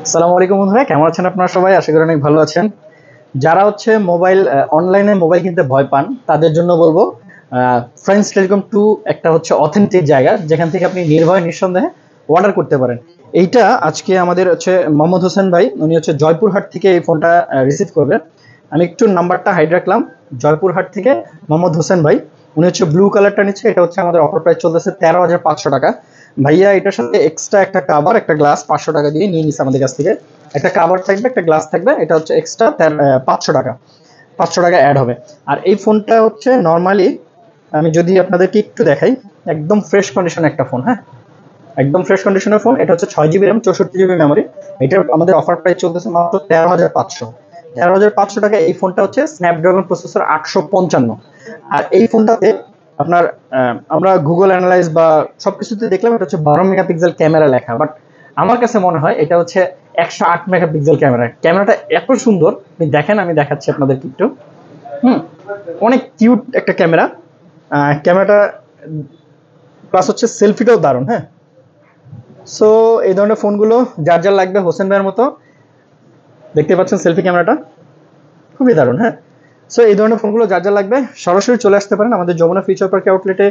আসসালামু আলাইকুম বন্ধুরা, কেমন আছেন আপনারা সবাই? আশা করি অনেক ভালো আছেন। যারা হচ্ছে মোবাইল অনলাইনে মোবাইল কিনতে ভয় পান তাদের জন্য বলবো ফ্রেন্ডস টেলিকম টু একটা হচ্ছে অথেন্টিক জায়গা যেখান থেকে আপনি নির্ভয়ে নিঃসন্দেহে অর্ডার করতে পারেন। এইটা আজকে আমাদের হচ্ছে মোহাম্মদ হোসেন ভাই, উনি হচ্ছে জয়পুরহাট থেকে এই ফোনটা রিসিভ করবে। আমি একটু নাম্বারটা হাইড রাখলাম। জয়পুরহাট থেকে মোহাম্মদ হোসেন ভাই, উনি হচ্ছে ব্লু কালারটা নিচ্ছে। এটা হচ্ছে আমাদের অফার প্রাইস চলতেছে 13,500 টাকা। ভাইয়া এটার সাথে এক্সট্রা একটা কাভার, একটা গ্লাস 500 টাকা দিয়ে নিয়ে নিচ্ছে আমাদের কাছ থেকে। একটা কাভার থাকবে, একটা গ্লাস থাকবে, এটা হচ্ছে এক্সট্রা 500 টাকা, 500 টাকা অ্যাড হবে। আর এই ফোনটা হচ্ছে নর্মালি আমি যদি আপনাদেরকে একটু দেখাই, একদম ফ্রেশ কন্ডিশনের একটা ফোন। হ্যাঁ, একদম ফ্রেশ কন্ডিশনের ফোন। এটা হচ্ছে 6 জিবি র্যাম, 64 জিবি মেমোরি। এটার আমাদের অফার প্রাইস চলতেছে মাত্র 13,500। 13,500 টাকা। এই ফোনটা হচ্ছে স্ন্যাপড্রাগন প্রসেসর 855। আর এই ফোনটাতে আপনার আমরা গুগল অ্যানালাইজ বা সবকিছুতে দেখলাম এটা হচ্ছে 12 মেগাপিক্সেল ক্যামেরা লেখা, বাট আমার কাছে মনে হয় এটা হচ্ছে 108 মেগাপিক্সেল ক্যামেরা। ক্যামেরাটা এত সুন্দর, আপনি দেখেন, আমি দেখাচ্ছি আপনাদেরকে একটু। হুম, অনেক কিউট একটা ক্যামেরা। ক্যামেরাটা প্লাস হচ্ছে সেলফিটাও দারুণ। হ্যাঁ, সো এই ধরনের ফোনগুলো যার যার লাগবে, হোসেন ভাইয়ের মতো, দেখতে পাচ্ছেন সেলফি ক্যামেরাটা খুবই দারুণ। হ্যাঁ, সো এই ধরনের ফোনগুলো যার যা লাগবে সরাসরি চলে আসতে পারেন আমাদের যমুনা ফিউচার পার্ক আউটলেটে,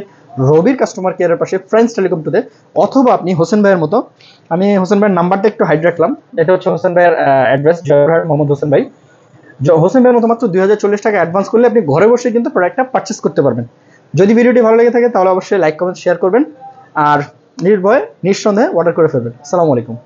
রবির কাস্টমার কেয়ারের পাশে ফ্রেন্ডস টেলিকম টুতে। অথবা আপনি হোসেন ভাইয়ের মতো, আমি হোসেন ভাইয়ের নাম্বারটা একটু হাইড রাখলাম। এটা হচ্ছে হোসেন ভাইয়ের অ্যাড্রেস, জয়পুরহাট, মোহাম্মদ হোসেন ভাই। হোসেন ভাইয়ের মতো মাত্র 2,040 টাকা অ্যাডভান্স করলে আপনি ঘরে বসে কিন্তু প্রোডাক্টটা পারচেস করতে পারবেন। যদি ভিডিওটি ভালো লেগে থাকে তাহলে অবশ্যই লাইক, কমেন্ট, শেয়ার করবেন। আর নির্ভয়ে নিঃসন্দেহে অর্ডার করে ফেলবেন। আসসালামু আলাইকুম।